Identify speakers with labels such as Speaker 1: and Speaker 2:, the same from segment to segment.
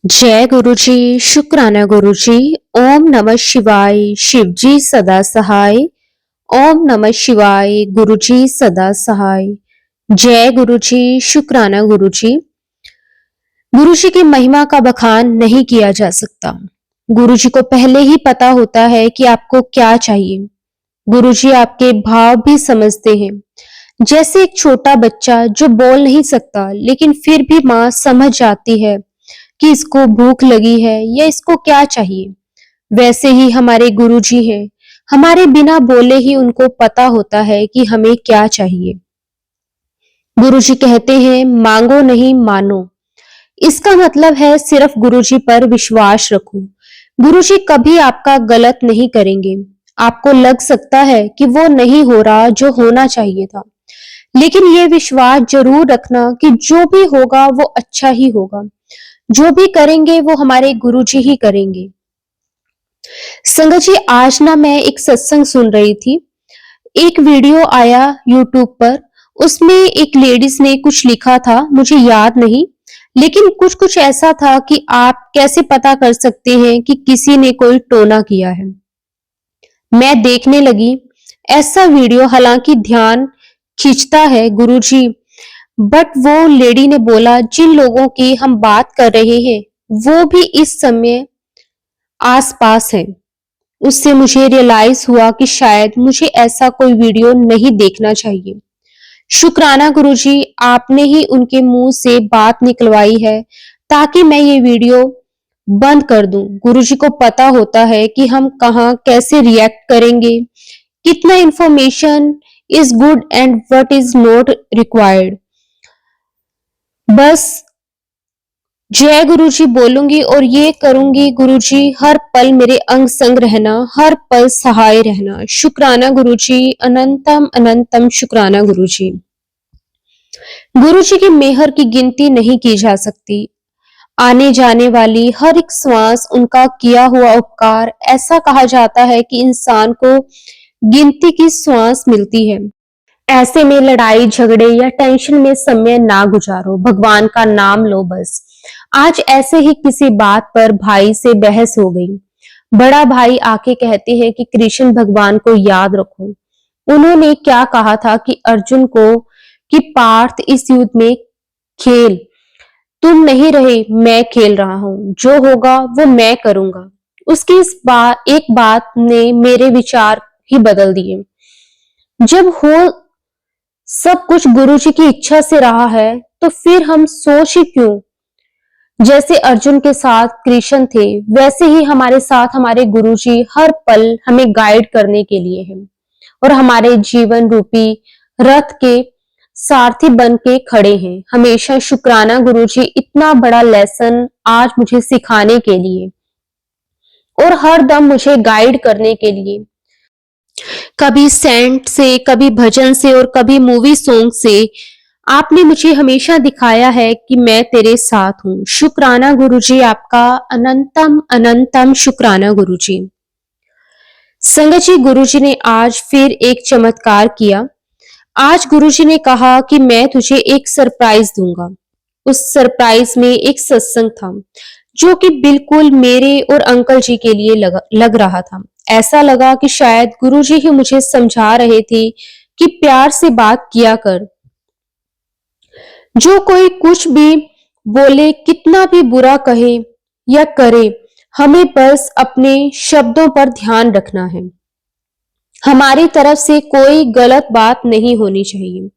Speaker 1: जय गुरु जी। शुक्राना गुरु जी। ओम नमः शिवाय। शिव जी सदा सहाय। ओम नमः शिवाय। गुरु जी सदा सहाय। जय गुरु जी। शुक्राना गुरु जी। गुरु जी की महिमा का बखान नहीं किया जा सकता। गुरु जी को पहले ही पता होता है कि आपको क्या चाहिए। गुरु जी आपके भाव भी समझते हैं। जैसे एक छोटा बच्चा जो बोल नहीं सकता लेकिन फिर भी माँ समझ जाती है कि इसको भूख लगी है या इसको क्या चाहिए। वैसे ही हमारे गुरुजी हैं। हमारे बिना बोले ही उनको पता होता है कि हमें क्या चाहिए। गुरुजी कहते हैं मांगो नहीं मानो। इसका मतलब है सिर्फ गुरुजी पर विश्वास रखो। गुरुजी कभी आपका गलत नहीं करेंगे। आपको लग सकता है कि वो नहीं हो रहा जो होना चाहिए था, लेकिन ये विश्वास जरूर रखना कि जो भी होगा वो अच्छा ही होगा। जो भी करेंगे वो हमारे गुरुजी ही करेंगे। संगत जी, आज ना मैं एक सत्संग सुन रही थी। एक वीडियो आया यूट्यूब पर। उसमें एक लेडीज ने कुछ लिखा था, मुझे याद नहीं, लेकिन कुछ कुछ ऐसा था कि आप कैसे पता कर सकते हैं कि किसी ने कोई टोना किया है। मैं देखने लगी ऐसा वीडियो। हालांकि ध्यान खींचता है गुरुजी, बट वो लेडी ने बोला जिन लोगों की हम बात कर रहे हैं वो भी इस समय आसपास है। उससे मुझे रियलाइज हुआ कि शायद मुझे ऐसा कोई वीडियो नहीं देखना चाहिए। शुक्राना गुरुजी, आपने ही उनके मुंह से बात निकलवाई है ताकि मैं ये वीडियो बंद कर दूं। गुरुजी को पता होता है कि हम कहाँ कैसे रिएक्ट करेंगे, कितना information is good and what is not required. बस जय गुरुजी बोलूंगी और ये करूंगी। गुरुजी हर पल मेरे अंग संग रहना, हर पल सहाय रहना। शुक्राना गुरुजी, अनंतम अनंतम शुक्राना गुरुजी। गुरुजी की मेहर की गिनती नहीं की जा सकती। आने जाने वाली हर एक श्वास उनका किया हुआ उपकार। ऐसा कहा जाता है कि इंसान को गिनती की श्वास मिलती है। ऐसे में लड़ाई झगड़े या टेंशन में समय ना गुजारो, भगवान का नाम लो बस। आज ऐसे ही किसी बात पर भाई से बहस हो गई। बड़ा भाई आके कहते हैं कि कृष्ण भगवान को याद रखो। उन्होंने क्या कहा था कि अर्जुन को कि पार्थ इस युद्ध में खेल, तुम नहीं रहे मैं खेल रहा हूं, जो होगा वो मैं करूंगा। उसकी इस एक बात ने मेरे विचार ही बदल दिए। जब हो सब कुछ गुरुजी की इच्छा से रहा है तो फिर हम सोच ही क्यों। जैसे अर्जुन के साथ कृष्ण थे वैसे ही हमारे साथ हमारे गुरुजी हर पल हमें गाइड करने के लिए हैं और हमारे जीवन रूपी रथ के सारथी बन के खड़े हैं। हमेशा शुक्राना गुरुजी इतना बड़ा लेसन आज मुझे सिखाने के लिए और हर दम मुझे गाइड करने के लिए। कभी सेंट से, कभी भजन से और कभी मूवी सॉन्ग से आपने मुझे हमेशा दिखाया है कि मैं तेरे साथ हूं। शुक्राना गुरुजी, आपका अनंतम अनंतम शुक्राना गुरुजी। संगत जी, गुरुजी ने आज फिर एक चमत्कार किया। आज गुरुजी ने कहा कि मैं तुझे एक सरप्राइज दूंगा। उस सरप्राइज में एक सत्संग था जो कि बिल्कुल मेरे और अंकल जी के लिए लग रहा था। ऐसा लगा कि शायद गुरुजी ही मुझे समझा रहे थे कि प्यार से बात किया कर। जो कोई कुछ भी बोले, कितना भी बुरा कहे या करे, हमें बस अपने शब्दों पर ध्यान रखना है। हमारी तरफ से कोई गलत बात नहीं होनी चाहिए।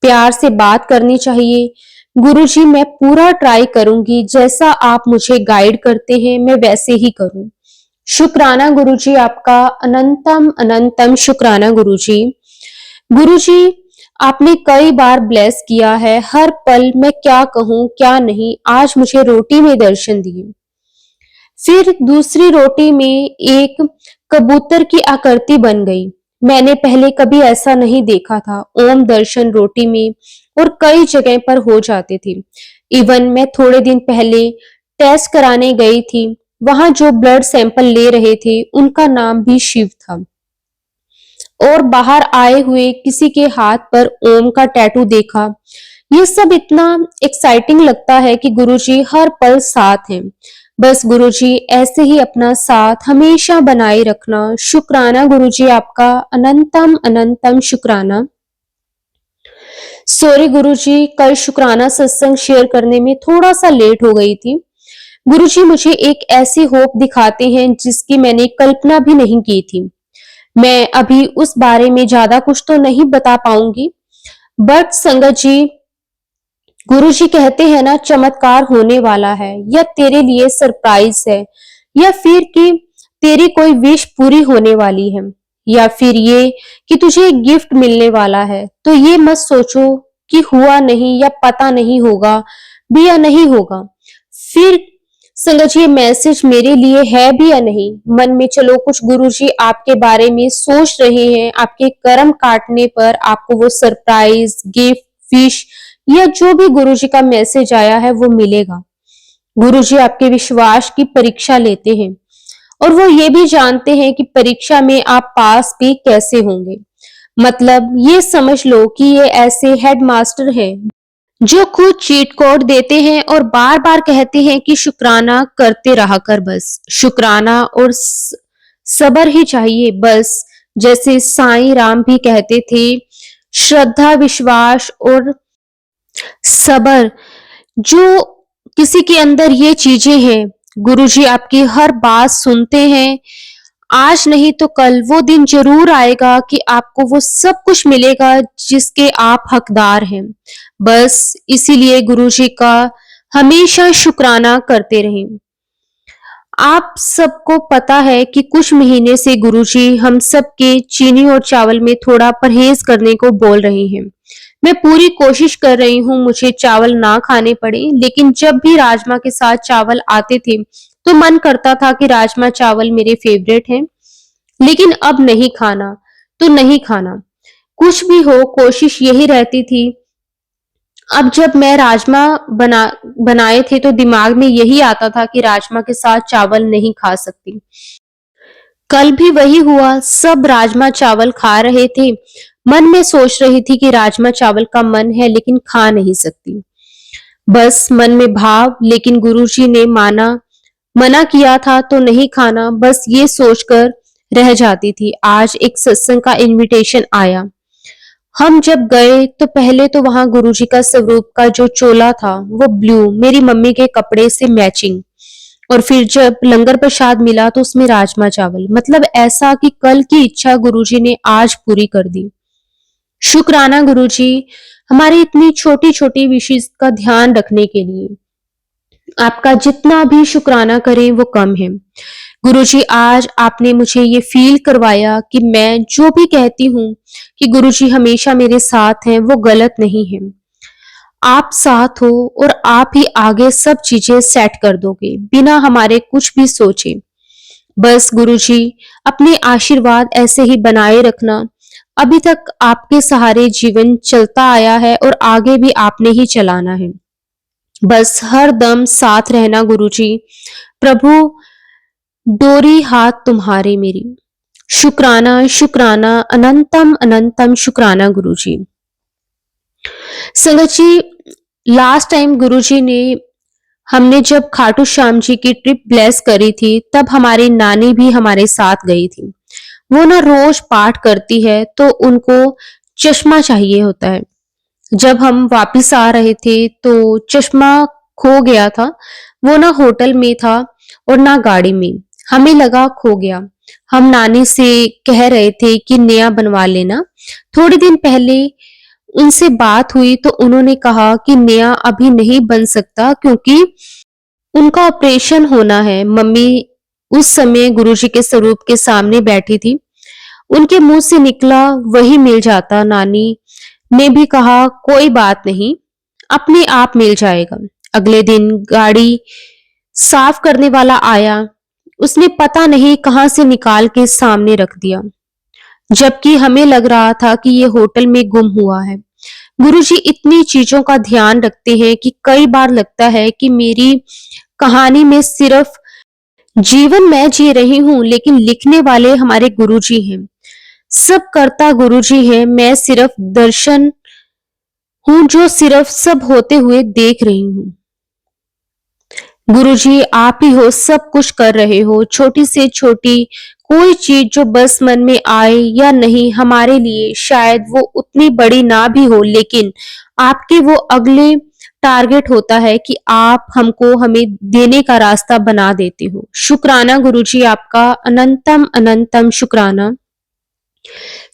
Speaker 1: प्यार से बात करनी चाहिए। गुरुजी, मैं पूरा ट्राई करूंगी, जैसा आप मुझे गाइड करते हैं मैं वैसे ही करूं। शुक्राना गुरुजी, आपका अनंतम अनंतम शुक्राना गुरुजी। गुरुजी, आपने कई बार ब्लेस किया है। हर पल मैं क्या कहूं क्या नहीं। आज मुझे रोटी में दर्शन दिए, फिर दूसरी रोटी में एक कबूतर की आकृति बन गई। मैंने पहले कभी ऐसा नहीं देखा था। ओम दर्शन रोटी में और कई जगह पर हो जाते थे। इवन मैं थोड़े दिन पहले टेस्ट कराने गई थी, वहां जो ब्लड सैंपल ले रहे थे उनका नाम भी शिव था। और बाहर आए हुए किसी के हाथ पर ओम का टैटू देखा। ये सब इतना एक्साइटिंग लगता है कि गुरुजी हर पल साथ हैं। बस गुरुजी ऐसे ही अपना साथ हमेशा बनाए रखना। शुक्राना गुरुजी, आपका अनंतम अनंतम शुक्राना। सॉरी गुरुजी, कल शुक्राना सत्संग शेयर करने में थोड़ा सा लेट हो गई थी। गुरुजी मुझे एक ऐसी होप दिखाते हैं जिसकी मैंने कल्पना भी नहीं की थी। मैं अभी उस बारे में ज्यादा कुछ तो नहीं बता पाऊंगी, बट संगत जी, गुरुजी कहते हैं ना, चमत्कार होने वाला है, या तेरे लिए सरप्राइज है, या फिर कि तेरी कोई विश पूरी होने वाली है, या फिर ये कि तुझे एक गिफ्ट मिलने वाला है। तो ये मत सोचो कि हुआ नहीं या पता नहीं होगा भी या नहीं होगा। फिर संगत जी, ये मैसेज मेरे लिए है भी या नहीं, मन में चलो कुछ गुरुजी आपके बारे में सोच रहे हैं, आपके कर्म काटने पर आपको वो सरप्राइज गिफ्ट विश या जो भी गुरुजी का मैसेज आया है वो मिलेगा। गुरुजी आपके विश्वास की परीक्षा लेते हैं और वो ये भी जानते हैं कि परीक्षा में आप पास भी कैसे होंगे। मतलब ये समझ लो कि ये ऐसे हेडमास्टर हैं जो खुद चीट कोड देते हैं और बार बार कहते हैं कि शुक्राना करते रहा कर, बस शुक्राना और सबर ही चाहिए बस। जैसे साईं राम भी कहते थे, श्रद्धा विश्वास और सबर, जो किसी के अंदर ये चीजें हैं, गुरुजी आपकी हर बात सुनते हैं। आज नहीं तो कल वो दिन जरूर आएगा कि आपको वो सब कुछ मिलेगा जिसके आप हकदार हैं। बस इसीलिए गुरुजी का हमेशा शुक्राना करते रहें। आप सबको पता है कि कुछ महीने से गुरुजी हम सबके चीनी और चावल में थोड़ा परहेज करने को बोल रहे हैं। मैं पूरी कोशिश कर रही हूँ मुझे चावल ना खाने पड़े, लेकिन जब भी राजमा के साथ चावल आते थे तो मन करता था कि राजमा चावल मेरे फेवरेट हैं। लेकिन अब नहीं खाना तो नहीं खाना, कुछ भी हो कोशिश यही रहती थी। अब जब मैं राजमा बनाए थे तो दिमाग में यही आता था कि राजमा के साथ चावल नहीं खा सकती। कल भी वही हुआ, सब राजमा चावल खा रहे थे, मन में सोच रही थी कि राजमा चावल का मन है लेकिन खा नहीं सकती। बस मन में भाव, लेकिन गुरुजी ने मना किया था तो नहीं खाना, बस ये सोचकर रह जाती थी। आज एक सत्संग का इनविटेशन आया। हम जब गए तो पहले तो वहां गुरुजी का स्वरूप का जो चोला था वो ब्लू, मेरी मम्मी के कपड़े से मैचिंग, और फिर जब लंगर प्रसाद मिला तो उसमें राजमा चावल। मतलब ऐसा कि कल की इच्छा गुरुजी ने आज पूरी कर दी। शुक्राना गुरुजी, हमारी इतनी छोटी छोटी विशेष का ध्यान रखने के लिए। आपका जितना भी शुक्राना करें वो कम है। गुरुजी आज आपने मुझे ये फील करवाया कि मैं जो भी कहती हूँ कि गुरुजी हमेशा मेरे साथ हैं, वो गलत नहीं है। आप साथ हो और आप ही आगे सब चीजें सेट कर दोगे बिना हमारे कुछ भी सोचे। बस गुरुजी अपने आशीर्वाद ऐसे ही बनाए रखना। अभी तक आपके सहारे जीवन चलता आया है और आगे भी आपने ही चलाना है। बस हर दम साथ रहना गुरुजी। प्रभु डोरी हाथ तुम्हारे मेरी। शुक्राना शुक्राना अनंतम अनंतम शुक्राना गुरुजी। संगत जी, लास्ट टाइम गुरुजी ने हमने जब खाटू श्याम जी की ट्रिप ब्लेस करी थी तब हमारी नानी भी हमारे साथ गई थी। वो ना रोज पाठ करती है तो उनको चश्मा चाहिए होता है। जब हम वापस आ रहे थे तो चश्मा खो गया था। वो ना होटल में था और ना गाड़ी में। हमें लगा खो गया। हम नानी से कह रहे थे कि नया बनवा लेना। थोड़े दिन पहले उनसे बात हुई तो उन्होंने कहा कि नया अभी नहीं बन सकता क्योंकि उनका ऑपरेशन होना है। मम्मी उस समय गुरुजी के स्वरूप के सामने बैठी थी। उनके मुंह से निकला वही मिल जाता। नानी ने भी कहा कोई बात नहीं, अपने आप मिल जाएगा। अगले दिन गाड़ी साफ करने वाला आया। उसने पता नहीं कहां से निकाल के सामने रख दिया, जबकि हमें लग रहा था कि ये होटल में गुम हुआ है। गुरुजी इतनी चीजों का ध्यान रखते हैं कि कई बार लगता है कि मेरी कहानी में सिर्फ जीवन मैं जी रही हूं, लेकिन लिखने वाले हमारे गुरुजी हैं। सब करता गुरुजी है, मैं सिर्फ दर्शन हूँ जो सिर्फ सब होते हुए देख रही हूँ। गुरुजी आप ही हो, सब कुछ कर रहे हो। छोटी से छोटी कोई चीज जो बस मन में आए या नहीं, हमारे लिए शायद वो उतनी बड़ी ना भी हो, लेकिन आपके वो अगले टारगेट होता है कि आप हमको हमें देने का रास्ता बना देते हो। शुक्राना गुरुजी, आपका अनंतम अनंतम शुक्राना।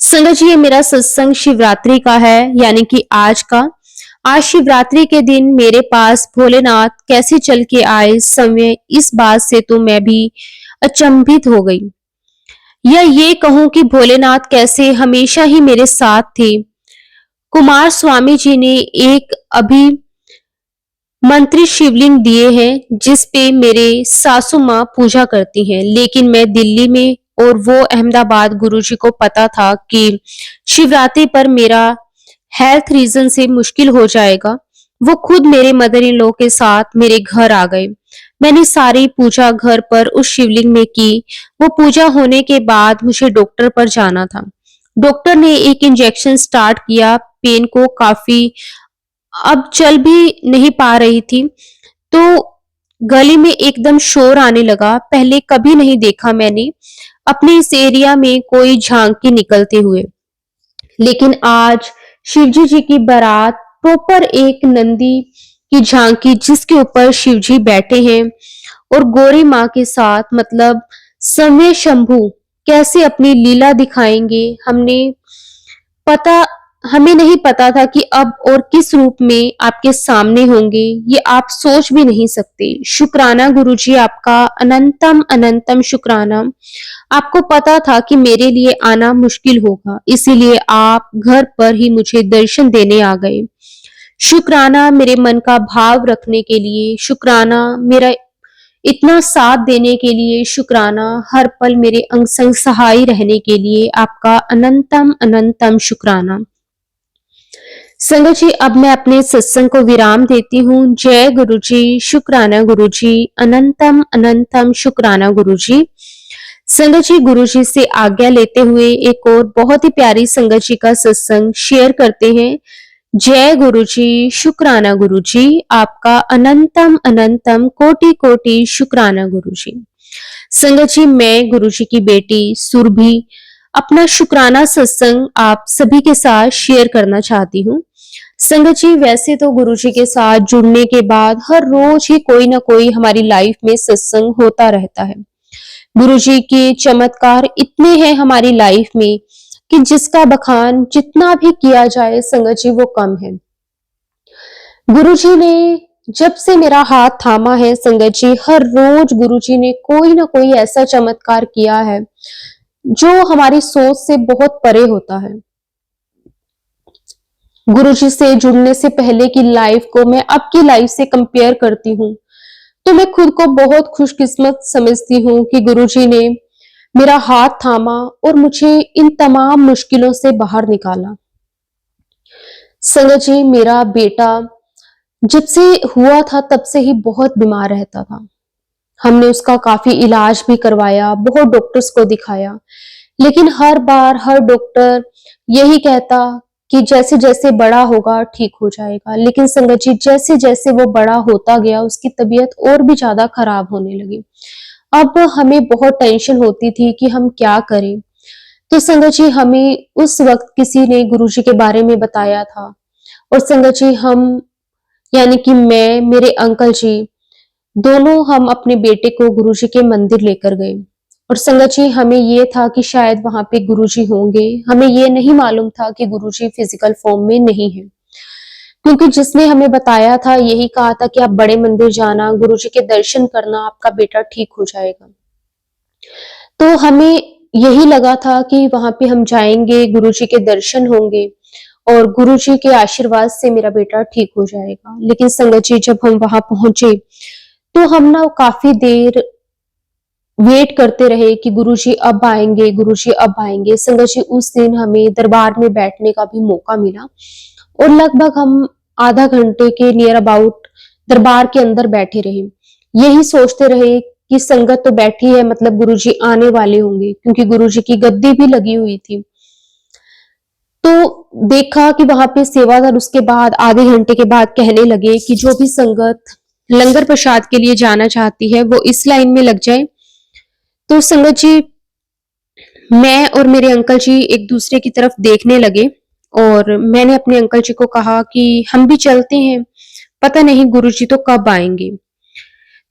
Speaker 1: संगत जी, ये मेरा सत्संग शिवरात्रि का है, यानी कि आज का। आज शिवरात्रि के दिन मेरे पास भोलेनाथ कैसे चल के आए समय, इस बात से तो मैं भी अचंभित हो गई। या ये कहूं कि भोलेनाथ कैसे हमेशा ही मेरे साथ थे। कुमार स्वामी जी ने एक अभी मंत्री शिवलिंग दिए हैं जिस पे मेरे सासू माँ पूजा करती हैं, लेकिन मैं दिल्ली में और वो अहमदाबाद। गुरुजी को पता था कि शिवरात्रि पर मेरा हेल्थ रीजन से मुश्किल हो जाएगा। वो खुद मेरे मदर इन लॉ के साथ मेरे घर आ गए। मैंने सारी पूजा घर पर उस शिवलिंग में की। वो पूजा होने के बाद मुझे डॉक्टर पर जाना था। डॉक्टर ने एक इंजेक्शन स्टार्ट किया। पेन को काफी, अब चल भी नहीं पा रही थी, तो गले में एकदम शोर आने लगा। पहले कभी नहीं देखा मैंने अपने इस एरिया में कोई झांकी निकलते हुए, लेकिन आज शिवजी जी की बारात, प्रॉपर एक नंदी की झांकी जिसके ऊपर शिवजी बैठे हैं और गौरी माँ के साथ, मतलब समय शंभू कैसे अपनी लीला दिखाएंगे। पता हमें नहीं पता था कि अब और किस रूप में आपके सामने होंगे, ये आप सोच भी नहीं सकते। शुक्राना गुरुजी, आपका अनंतम अनंतम शुक्राना। आपको पता था कि मेरे लिए आना मुश्किल होगा, इसीलिए आप घर पर ही मुझे दर्शन देने आ गए। शुक्राना मेरे मन का भाव रखने के लिए, शुक्राना मेरा इतना साथ देने के लिए, शुक्राना हर पल मेरे अंग संग सहाय रहने के लिए, आपका अनंतम अनंतम शुक्राना। संगत जी, अब मैं अपने सत्संग को विराम देती हूँ। जय गुरु जी, शुक्राना गुरु जी, अनंतम अनंतम शुक्राना गुरु जी। संगत जी, गुरु जी से आज्ञा लेते हुए एक और बहुत ही प्यारी संगत जी का सत्संग शेयर करते हैं। जय गुरु जी, शुक्राना गुरु जी, आपका अनंतम अनंतम कोटि कोटि शुक्राना गुरु जी। संगत जी, मैं गुरु जी की बेटी सुरभि अपना शुक्राना सत्संग आप सभी के साथ शेयर करना चाहती हूँ। संगत जी, वैसे तो गुरु जी के साथ जुड़ने के बाद हर रोज ही कोई ना कोई हमारी लाइफ में सत्संग होता रहता है। गुरु जी के चमत्कार इतने हैं हमारी लाइफ में कि जिसका बखान जितना भी किया जाए संगत जी वो कम है। गुरु जी ने जब से मेरा हाथ थामा है संगत जी, हर रोज गुरु जी ने कोई ना कोई ऐसा चमत्कार किया है जो हमारी सोच से बहुत परे होता है। गुरुजी से जुड़ने से पहले की लाइफ को मैं अब की लाइफ से कंपेयर करती हूँ तो मैं खुद को बहुत खुशकिस्मत समझती हूँ कि गुरुजी ने मेरा हाथ थामा और मुझे इन तमाम मुश्किलों से बाहर निकाला। संगत जी, मेरा बेटा जब से हुआ था तब से ही बहुत बीमार रहता था। हमने उसका काफी इलाज भी करवाया, बहुत डॉक्टर्स को दिखाया, लेकिन हर बार हर डॉक्टर यही कहता कि जैसे जैसे बड़ा होगा ठीक हो जाएगा। लेकिन संगत जी, जैसे जैसे वो बड़ा होता गया उसकी तबीयत और भी ज्यादा खराब होने लगी। अब हमें बहुत टेंशन होती थी कि हम क्या करें। तो संगत जी, हमें उस वक्त किसी ने गुरुजी के बारे में बताया था और संगत जी, हम यानी कि मैं, मेरे अंकल जी, दोनों हम अपने बेटे को गुरुजी के मंदिर लेकर गए। और संगत जी, हमें ये था कि शायद वहां पे गुरुजी होंगे, हमें ये नहीं मालूम था कि गुरुजी फिजिकल फॉर्म में नहीं है, क्योंकि जिसने हमें बताया था यही कहा था कि आप बड़े मंदिर जाना, गुरुजी के दर्शन करना, आपका बेटा ठीक हो जाएगा। तो हमें यही लगा था कि वहां पे हम जाएंगे, गुरुजी के दर्शन होंगे और गुरुजी के आशीर्वाद से मेरा बेटा ठीक हो जाएगा। लेकिन संगत जी, जब हम वहां पहुंचे तो हम ना काफी देर वेट करते रहे कि गुरुजी अब आएंगे, गुरुजी अब आएंगे। संगत जी, उस दिन हमें दरबार में बैठने का भी मौका मिला और लगभग हम आधा घंटे के नियर अबाउट दरबार के अंदर बैठे रहे। यही सोचते रहे कि संगत तो बैठी है, मतलब गुरुजी आने वाले होंगे, क्योंकि गुरुजी की गद्दी भी लगी हुई थी। तो देखा कि वहां पे सेवादार उसके बाद आधे घंटे के बाद कहने लगे कि जो भी संगत लंगर प्रसाद के लिए जाना चाहती है वो इस लाइन में लग जाए। तो संगत जी, मैं और मेरे अंकल जी एक दूसरे की तरफ देखने लगे और मैंने अपने अंकल जी को कहा कि हम भी चलते हैं, पता नहीं गुरुजी तो कब आएंगे।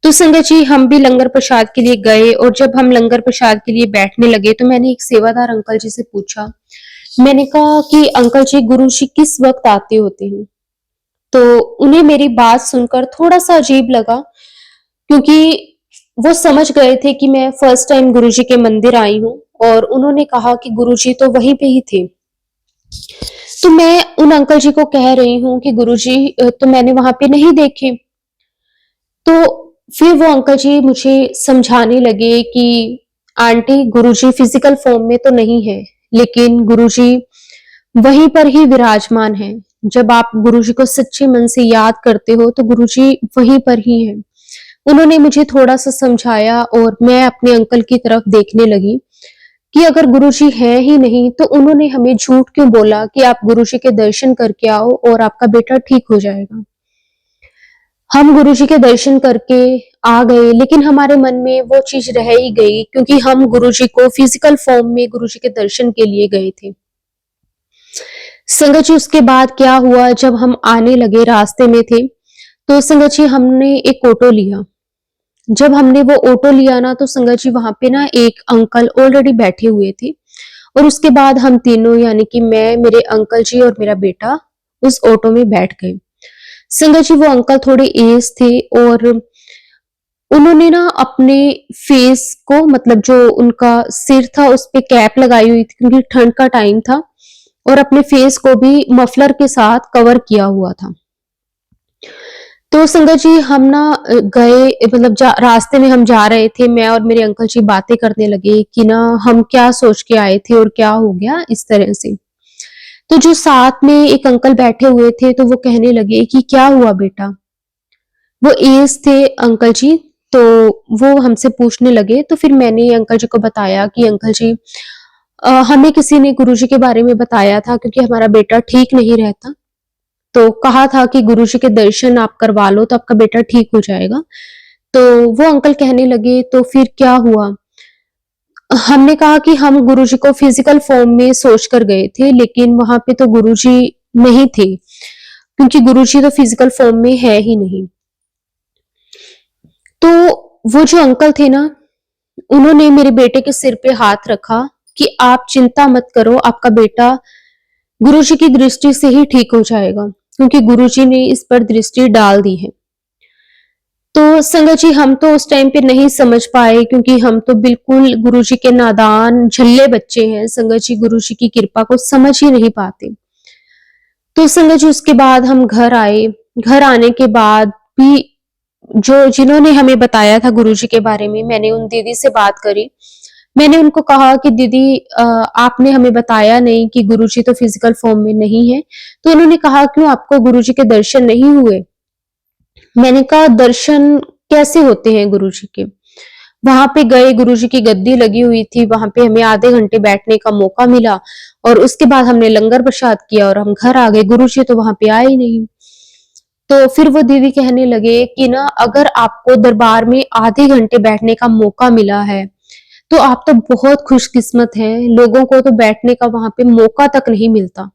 Speaker 1: तो संगत जी, हम भी लंगर प्रसाद के लिए गए और जब हम लंगर प्रसाद के लिए बैठने लगे तो मैंने एक सेवादार अंकल जी से पूछा। मैंने कहा कि अंकल जी, गुरुजी किस वक्त आते होते हैं? तो उन्हें मेरी बात सुनकर थोड़ा सा अजीब लगा, क्योंकि वो समझ गए थे कि मैं फर्स्ट टाइम गुरुजी के मंदिर आई हूँ और उन्होंने कहा कि गुरुजी तो वहीं पे ही थे। तो मैं उन अंकल जी को कह रही हूँ कि गुरुजी तो मैंने वहां पे नहीं देखे। तो फिर वो अंकल जी मुझे समझाने लगे कि आंटी, गुरुजी फिजिकल फॉर्म में तो नहीं है, लेकिन गुरुजी वहीं पर ही विराजमान है। जब आप गुरुजी को सच्चे मन से याद करते हो तो गुरुजी वहीं पर ही है। उन्होंने मुझे थोड़ा सा समझाया और मैं अपने अंकल की तरफ देखने लगी कि अगर गुरुजी हैं ही नहीं तो उन्होंने हमें झूठ क्यों बोला कि आप गुरुजी के दर्शन करके आओ और आपका बेटा ठीक हो जाएगा। हम गुरुजी के दर्शन करके आ गए, लेकिन हमारे मन में वो चीज रह ही गई, क्योंकि हम गुरुजी को फिजिकल फॉर्म में गुरुजी के दर्शन के लिए गए थे। संगत जी, उसके बाद क्या हुआ, जब हम आने लगे रास्ते में थे तो संगत जी हमने एक ऑटो लिया। जब हमने वो ऑटो लिया ना तो संगत जी वहां पे ना एक अंकल ऑलरेडी बैठे हुए थे और उसके बाद हम तीनों, यानी कि मैं, मेरे अंकल जी और मेरा बेटा, उस ऑटो में बैठ गए। संगत जी, वो अंकल थोड़े एज थे और उन्होंने ना अपने फेस को, मतलब जो उनका सिर था उस पे कैप लगाई हुई थी क्योंकि ठंड का टाइम था, और अपने फेस को भी मफलर के साथ कवर किया हुआ था। तो संगत जी, हम ना गए, मतलब रास्ते में हम जा रहे थे, मैं और मेरे अंकल जी बातें करने लगे कि ना हम क्या सोच के आए थे और क्या हो गया इस तरह से। तो जो साथ में एक अंकल बैठे हुए थे तो वो कहने लगे कि क्या हुआ बेटा। वो एज थे अंकल जी, तो वो हमसे पूछने लगे। तो फिर मैंने अंकल जी को बताया कि अंकल जी, हमें किसी ने गुरुजी के बारे में बताया था, क्योंकि हमारा बेटा ठीक नहीं रहता, तो कहा था कि गुरुजी के दर्शन आप करवा लो तो आपका बेटा ठीक हो जाएगा। तो वो अंकल कहने लगे तो फिर क्या हुआ? हमने कहा कि हम गुरुजी को फिजिकल फॉर्म में सोच कर गए थे, लेकिन वहां पे तो गुरुजी नहीं थे, क्योंकि गुरुजी तो फिजिकल फॉर्म में है ही नहीं। तो वो जो अंकल थे ना, उन्होंने मेरे बेटे के सिर पे हाथ रखा कि आप चिंता मत करो, आपका बेटा गुरुजी की दृष्टि से ही ठीक हो जाएगा, क्योंकि गुरुजी ने इस पर दृष्टि डाल दी है। तो संगत जी, हम तो उस टाइम पे नहीं समझ पाए, क्योंकि हम तो बिल्कुल गुरुजी के नादान झल्ले बच्चे हैं। संगत जी, गुरुजी की कृपा को समझ ही नहीं पाते। तो संगत जी, उसके बाद हम घर आए। घर आने के बाद भी जो जिन्होंने हमें बताया था गुरुजी के बारे में, मैंने उन दीदी से बात करी। मैंने उनको कहा कि दीदी, आपने हमें बताया नहीं कि गुरुजी तो फिजिकल फॉर्म में नहीं है। तो उन्होंने कहा, क्यों, आपको गुरुजी के दर्शन नहीं हुए? मैंने कहा, दर्शन कैसे होते हैं गुरुजी के? वहां पे गए, गुरुजी की गद्दी लगी हुई थी, वहां पे हमें आधे घंटे बैठने का मौका मिला और उसके बाद हमने लंगर प्रसाद किया और हम घर आ गए। गुरुजी तो वहां पे आए ही नहीं। तो फिर वो दीदी कहने लगे कि ना, अगर आपको दरबार में आधे घंटे बैठने का मौका मिला है तो आप तो बहुत खुशकिस्मत हैं। लोगों को तो बैठने का वहां पे मौका तक नहीं मिलता।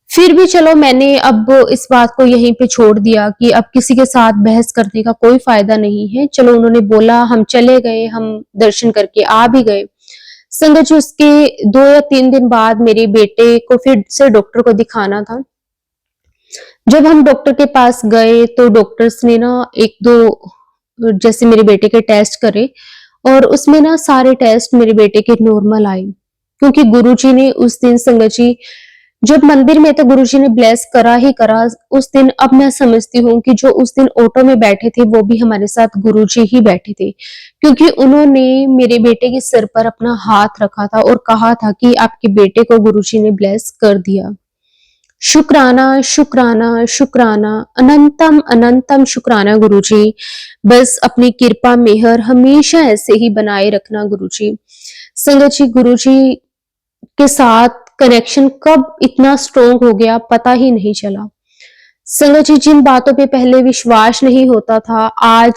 Speaker 1: फिर भी चलो, मैंने अब इस बात को यहीं पे छोड़ दिया कि अब किसी के साथ बहस करने का कोई फायदा नहीं है। चलो, उन्होंने बोला, हम चले गए, हम दर्शन करके आ भी गए। संगत जी, उसके 2 या 3 दिन बाद मेरे बेटे को फिर से डॉक्टर को दिखाना था। जब हम डॉक्टर के पास गए तो डॉक्टर्स ने ना 1-2 जैसे मेरे बेटे के टेस्ट करे और उसमें ना सारे टेस्ट मेरे बेटे के नॉर्मल आए, क्योंकि गुरुजी ने उस दिन, संगत जी, जब मंदिर में तो गुरुजी ने ब्लेस करा ही करा उस दिन। अब मैं समझती हूँ कि जो उस दिन ऑटो में बैठे थे वो भी हमारे साथ गुरुजी ही बैठे थे, क्योंकि उन्होंने मेरे बेटे के सिर पर अपना हाथ रखा था और कहा था कि आपके बेटे को गुरुजी ने ब्लेस कर दिया। शुक्राना, शुक्राना, शुक्राना, अनंतम अनंतम शुक्राना गुरुजी। बस अपनी कृपा मेहर हमेशा ऐसे ही बनाए रखना गुरुजी। संगत जी, गुरुजी के साथ कनेक्शन कब इतना स्ट्रोंग हो गया पता ही नहीं चला। संगत जी, जिन बातों पे पहले विश्वास नहीं होता था, आज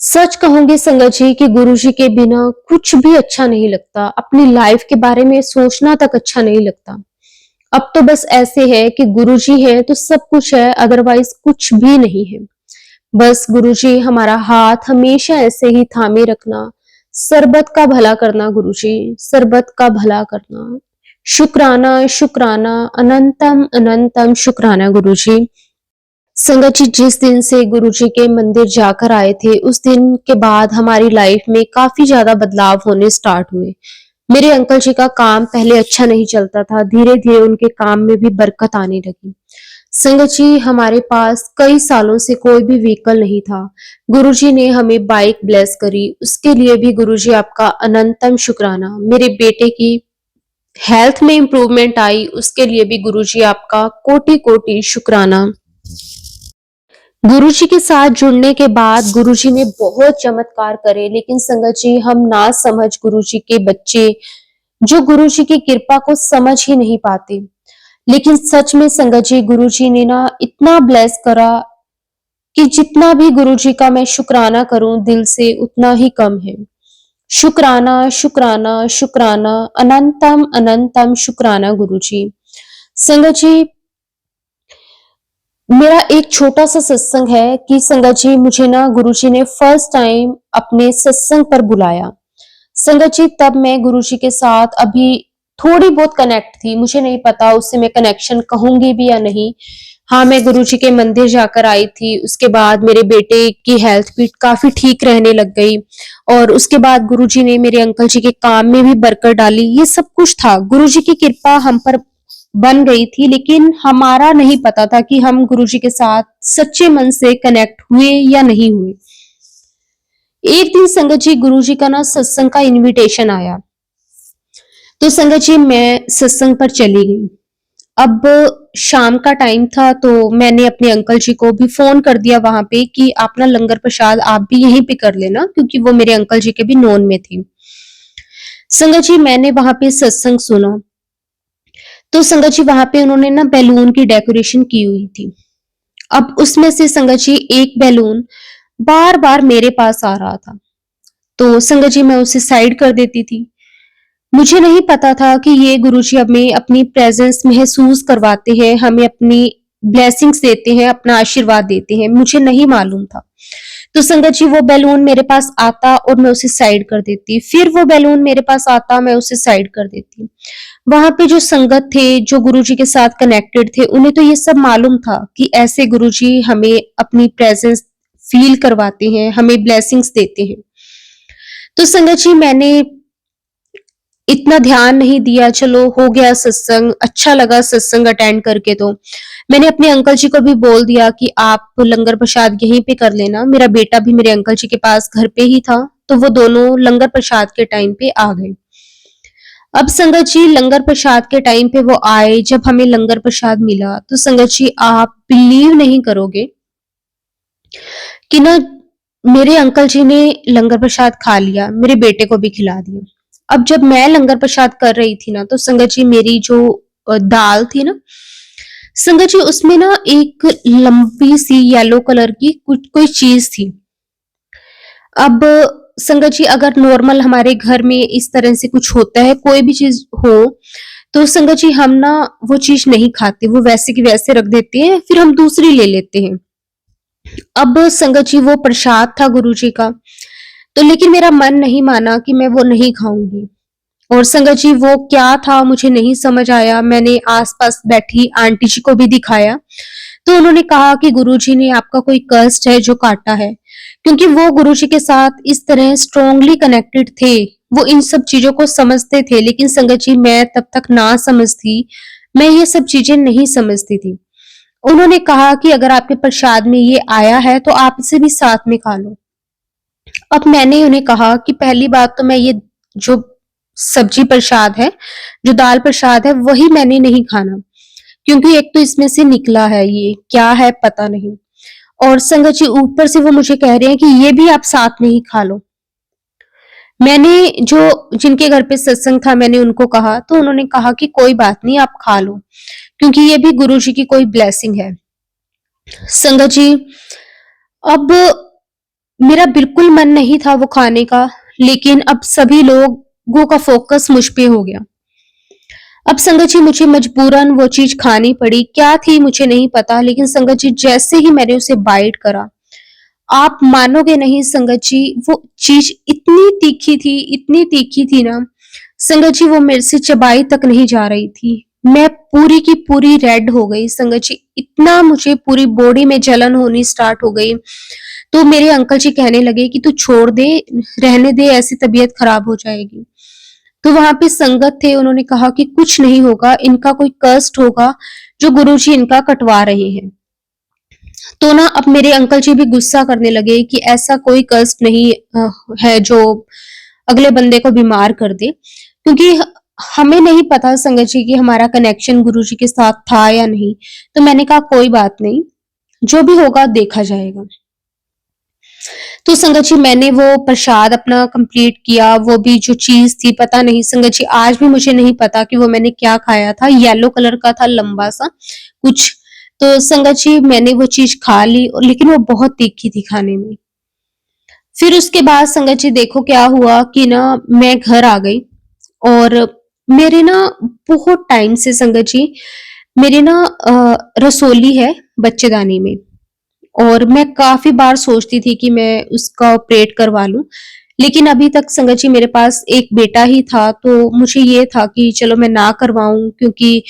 Speaker 1: सच कहूंगी संगत जी कि गुरुजी के बिना कुछ भी अच्छा नहीं लगता। अपनी लाइफ के बारे में सोचना तक अच्छा नहीं लगता। अब तो बस ऐसे है कि गुरुजी है तो सब कुछ है, अदरवाइज कुछ भी नहीं है। बस गुरुजी हमारा हाथ हमेशा ऐसे ही थामे रखना, सरबत का भला करना गुरुजी, सरबत का भला करना। शुक्राना शुक्राना, अनंतम अनंतम शुक्राना गुरुजी। संगत जी, जिस दिन से गुरुजी के मंदिर जाकर आए थे, उस दिन के बाद हमारी लाइफ में काफी ज्यादा बदलाव होने स्टार्ट हुए। मेरे अंकल जी का काम पहले अच्छा नहीं चलता था, धीरे धीरे उनके काम में भी बरकत आने लगी। संगत जी, हमारे पास कई सालों से कोई भी व्हीकल नहीं था। गुरुजी ने हमें बाइक ब्लेस करी, उसके लिए भी गुरुजी आपका अनंतम शुक्राना। मेरे बेटे की हेल्थ में इंप्रूवमेंट आई, उसके लिए भी गुरुजी आपका कोटि कोटि शुक्राना। गुरुजी के साथ जुड़ने के बाद गुरुजी ने बहुत चमत्कार करे, लेकिन संगत जी, हम ना समझ गुरुजी के बच्चे जो गुरुजी की कृपा को समझ ही नहीं पाते। लेकिन सच में संगत जी, गुरुजी ने ना इतना ब्लेस करा कि जितना भी गुरुजी का मैं शुक्राना करूं दिल से उतना ही कम है। शुक्राना शुक्राना शुक्राना, अनंतम अनंतम शुक्राना गुरुजी। संगत जी, मेरा एक छोटा सा सत्संग है कि संगत जी, मुझे ना गुरुजी ने फर्स्ट टाइम अपने सत्संग पर बुलाया। संगत जी, तब मैं गुरुजी के साथ अभी थोड़ी बहुत कनेक्ट थी, मुझे नहीं पता उससे मैं कनेक्शन कहूंगी भी या नहीं। हाँ, मैं गुरुजी के मंदिर जाकर आई थी, उसके बाद मेरे बेटे की हेल्थ भी काफी ठीक रहने लग गई, और उसके बाद गुरुजी ने मेरे अंकल जी के काम में भी बरकत डाली। ये सब कुछ था, गुरुजी की कृपा हम पर बन गई थी, लेकिन हमारा नहीं पता था कि हम गुरुजी के साथ सच्चे मन से कनेक्ट हुए या नहीं हुए। एक दिन संगत जी, गुरुजी का ना सत्संग का इनविटेशन आया, तो संगत जी मैं सत्संग पर चली गई। अब शाम का टाइम था, तो मैंने अपने अंकल जी को भी फोन कर दिया वहां पे कि आप ना लंगर प्रसाद आप भी यहीं पे कर लेना, क्योंकि वो मेरे अंकल जी के भी नोन में थे। संगत जी, मैंने वहां पे सत्संग सुना, तो संगत जी वहां पे उन्होंने ना बैलून की डेकोरेशन की हुई थी। अब उसमें से संगत जी एक बैलून बार बार मेरे पास आ रहा था, तो संगत जी मैं उसे साइड कर देती थी। मुझे नहीं पता था कि ये गुरुजी हमें अपनी प्रेजेंस महसूस करवाते हैं, हमें अपनी ब्लेसिंग्स देते हैं, अपना आशीर्वाद देते हैं, मुझे नहीं मालूम था। तो संगत जी, वो बैलून मेरे पास आता और मैं उसे साइड कर देती, फिर वो बैलून मेरे पास आता, मैं उसे साइड कर देती। वहां पे जो संगत थे, जो गुरुजी के साथ कनेक्टेड थे, उन्हें तो ये सब मालूम था कि ऐसे गुरुजी हमें अपनी प्रेजेंस फील करवाते हैं, हमें ब्लेसिंग्स देते हैं। तो संगत जी, मैंने इतना ध्यान नहीं दिया, चलो हो गया सत्संग, अच्छा लगा सत्संग अटेंड करके। तो मैंने अपने अंकल जी को भी बोल दिया कि आप लंगर प्रसाद यहीं पे कर लेना। मेरा बेटा भी मेरे अंकल जी के पास घर पे ही था, तो वो दोनों लंगर प्रसाद के टाइम पे आ गए। अब संगत जी, लंगर प्रसाद के टाइम पे वो आए, जब हमें लंगर प्रसाद मिला, तो संगत जी आप बिलीव नहीं करोगे कि ना मेरे अंकल जी ने लंगर प्रसाद खा लिया, मेरे बेटे को भी खिला दिया। अब जब मैं लंगर प्रसाद कर रही थी ना, तो संगत जी मेरी जो दाल थी ना, संगत जी उसमें ना एक लंबी सी येलो कलर की कुछ कोई चीज थी। अब संगत जी, अगर नॉर्मल हमारे घर में इस तरह से कुछ होता है, कोई भी चीज हो, तो संगत जी हम ना वो चीज नहीं खाते, वो वैसे की वैसे रख देते हैं, फिर हम दूसरी ले लेते हैं। अब संगत जी वो प्रसाद था गुरुजी का, तो लेकिन मेरा मन नहीं माना कि मैं वो नहीं खाऊंगी। और संगत जी वो क्या था मुझे नहीं समझ आया। मैंने आसपास बैठी आंटी जी को भी दिखाया, तो उन्होंने कहा कि गुरुजी ने आपका कोई कष्ट है जो काटा है, क्योंकि वो गुरुजी के साथ इस तरह स्ट्रांगली कनेक्टेड थे, वो इन सब चीजों को समझते थे। लेकिन संगत जी मैं तब तक ना समझती, मैं ये सब चीजें नहीं समझती थी। उन्होंने कहा कि अगर आपके प्रसाद में ये आया है तो आप इसे भी साथ में खा लो। अब मैंने उन्हें कहा कि पहली बात तो मैं ये जो सब्जी प्रसाद है, जो दाल प्रसाद है, वही मैंने नहीं खाना, क्योंकि एक तो इसमें से निकला है, ये क्या है पता नहीं। और संगत जी ऊपर से वो मुझे कह रहे हैं कि ये भी आप साथ में ही खा लो। मैंने जो जिनके घर पे सत्संग था मैंने उनको कहा, तो उन्होंने कहा कि कोई बात नहीं, आप खा लो, क्योंकि ये भी गुरु जी की कोई ब्लेसिंग है। संगत जी, अब मेरा बिल्कुल मन नहीं था वो खाने का, लेकिन अब सभी लोगों का फोकस मुझ पे हो गया। अब संगत जी मुझे मजबूरन वो चीज खानी पड़ी। क्या थी मुझे नहीं पता, लेकिन संगत जी जैसे ही मैंने उसे बाइट करा, आप मानोगे नहीं संगत जी, वो चीज इतनी तीखी थी ना संगत जी, वो मेरे से चबाई तक नहीं जा रही थी। मैं पूरी की पूरी रेड हो गई संगत जी, इतना मुझे पूरी बॉडी में जलन होनी स्टार्ट हो गई। तो मेरे अंकल जी कहने लगे कि तू छोड़ दे, रहने दे, ऐसी तबीयत खराब हो जाएगी। तो वहां पे संगत थे, उन्होंने कहा कि कुछ नहीं होगा, इनका कोई कष्ट होगा जो गुरुजी इनका कटवा रहे हैं। तो ना अब मेरे अंकल जी भी गुस्सा करने लगे कि ऐसा कोई कष्ट नहीं है जो अगले बंदे को बीमार कर दे, क्योंकि हमें नहीं पता संगत जी कि हमारा कनेक्शन गुरु जी के साथ था या नहीं। तो मैंने कहा कोई बात नहीं, जो भी होगा देखा जाएगा। तो संगत जी मैंने वो प्रसाद अपना कंप्लीट किया, वो भी जो चीज थी पता नहीं संगत जी, आज भी मुझे नहीं पता कि वो मैंने क्या खाया था, येलो कलर का था लंबा सा कुछ। तो संगत जी मैंने वो चीज खा ली, लेकिन वो बहुत तीखी थी खाने में। फिर उसके बाद संगत जी देखो क्या हुआ कि ना मैं घर आ गई, और मेरे ना बहुत टाइम से संगत जी मेरी ना रसोली है बच्चेदानी में, और मैं काफी बार सोचती थी कि मैं उसका ऑपरेट करवा लूं, लेकिन अभी तक संगत जी मेरे पास एक बेटा ही था, तो मुझे ये था कि चलो मैं ना करवाऊं, क्योंकि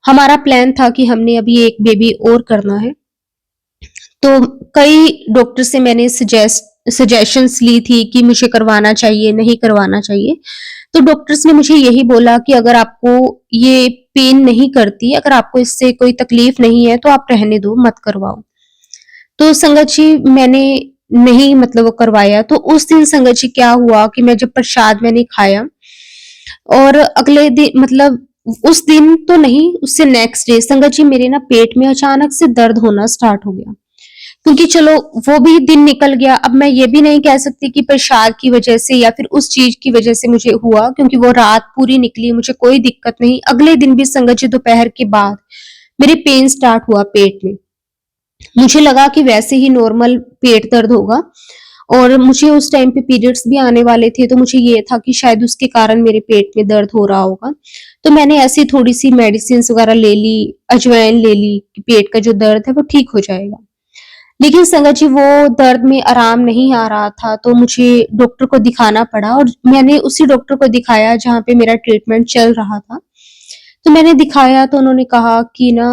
Speaker 1: हमारा प्लान था कि हमने अभी एक बेबी और करना है। तो कई डॉक्टर से मैंने सजेशंस ली थी कि मुझे करवाना चाहिए नहीं करवाना चाहिए। तो डॉक्टर्स ने मुझे यही बोला कि अगर आपको ये पेन नहीं करती, अगर आपको इससे कोई तकलीफ नहीं है तो आप रहने दो, मत करवाओ। तो संगत जी मैंने नहीं मतलब वो करवाया। तो उस दिन संगत जी क्या हुआ कि मैं जब प्रसाद मैंने खाया, और अगले दिन मतलब उस दिन तो नहीं, उससे नेक्स्ट डे संगत जी मेरे ना पेट में अचानक से दर्द होना स्टार्ट हो गया। क्योंकि चलो वो भी दिन निकल गया, अब मैं ये भी नहीं कह सकती कि प्रसाद की वजह से या फिर उस चीज की वजह से मुझे हुआ, क्योंकि वो रात पूरी निकली, मुझे कोई दिक्कत नहीं। अगले दिन भी संगत जी दोपहर के बाद मेरे पेन स्टार्ट हुआ पेट में। मुझे लगा कि वैसे ही नॉर्मल पेट दर्द होगा, और मुझे उस टाइम पे पीरियड्स भी आने वाले थे, तो मुझे ये था कि शायद उसके कारण मेरे पेट में दर्द हो रहा होगा। तो मैंने ऐसी थोड़ी सी मेडिसिन वगैरह ले ली, अजवाइन ले ली कि पेट का जो दर्द है वो ठीक हो जाएगा। लेकिन संगत जी वो दर्द में आराम नहीं आ रहा था, तो मुझे डॉक्टर को दिखाना पड़ा, और मैंने उसी डॉक्टर को दिखाया जहाँ पे मेरा ट्रीटमेंट चल रहा था। तो मैंने दिखाया तो उन्होंने कहा कि ना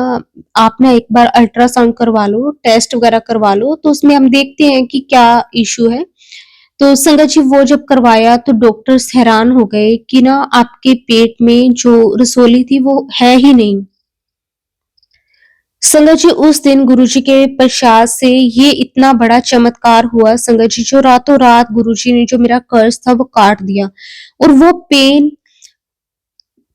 Speaker 1: आप ना एक बार अल्ट्रासाउंड करवा लो, टेस्ट वगैरह करवा लो, तो उसमें हम देखते हैं कि क्या इश्यू है। तो संगत जी वो जब करवाया तो डॉक्टर्स हैरान हो गए कि ना आपके पेट में जो रसोली थी वो है ही नहीं। संगत जी उस दिन गुरुजी के प्रसाद से ये इतना बड़ा चमत्कार हुआ संगत जी, जो रातों रात गुरुजी ने जो मेरा कर्ज था वो काट दिया। और वो पेन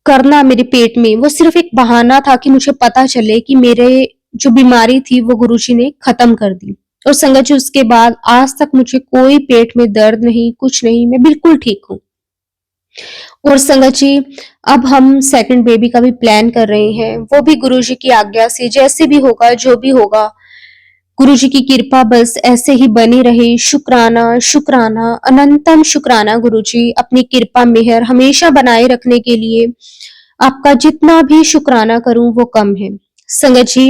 Speaker 1: करना मेरे पेट में वो सिर्फ एक बहाना था कि मुझे पता चले कि मेरे जो बीमारी थी वो गुरुजी ने खत्म कर दी। और संगत जी उसके बाद आज तक मुझे कोई पेट में दर्द नहीं, कुछ नहीं, मैं बिल्कुल ठीक हूँ। और संगत जी अब हम सेकंड बेबी का भी प्लान कर रहे हैं, वो भी गुरुजी की आज्ञा से, जैसे भी होगा जो भी होगा, गुरुजी की कृपा बस ऐसे ही बनी रहे। शुक्राना शुक्राना अनंतम शुक्राना गुरुजी, अपनी कृपा मेहर हमेशा बनाए रखने के लिए आपका जितना भी शुक्राना करूं वो कम है। संगत जी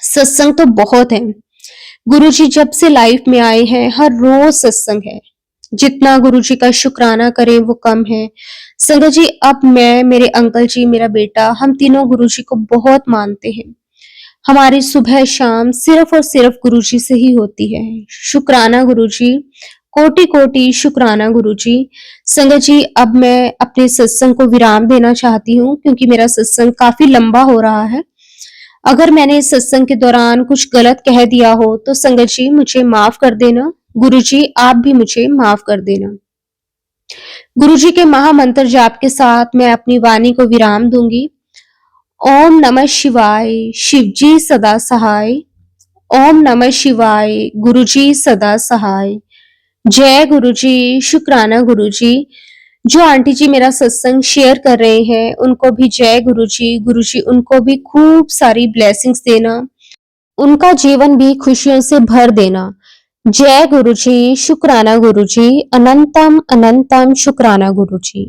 Speaker 1: सत्संग तो बहुत है, गुरुजी जब से लाइफ में आए हैं हर रोज सत्संग है, जितना गुरुजी का शुक्राना करें वो कम है। संगत जी अब मैं, मेरे अंकल जी, मेरा बेटा, हम तीनों गुरुजी को बहुत मानते हैं। हमारी सुबह शाम सिर्फ और सिर्फ गुरुजी से ही होती है। शुक्राना गुरुजी, कोटि कोटि शुक्राना गुरुजी। संगत जी अब मैं अपने सत्संग को विराम देना चाहती हूँ, क्योंकि मेरा सत्संग काफी लंबा हो रहा है। अगर मैंने इस सत्संग के दौरान कुछ गलत कह दिया हो तो संगत जी मुझे माफ कर देना। गुरुजी आप भी मुझे माफ कर देना। गुरुजी के महामंत्र जाप के साथ मैं अपनी वाणी को विराम दूंगी। ओम नमः शिवाय, शिवजी सदा सहाय। ओम नमः शिवाय, गुरुजी सदा सहाय। जय गुरु जी, शुक्राना गुरु जी। जो आंटी जी मेरा सत्संग शेयर कर रहे हैं उनको भी जय गुरु जी उनको भी खूब सारी ब्लेसिंग्स देना, उनका जीवन भी खुशियों से भर देना। जय गुरु जी, शुक्राना गुरु जी, अनंतम अनंतम शुक्राना गुरु जी।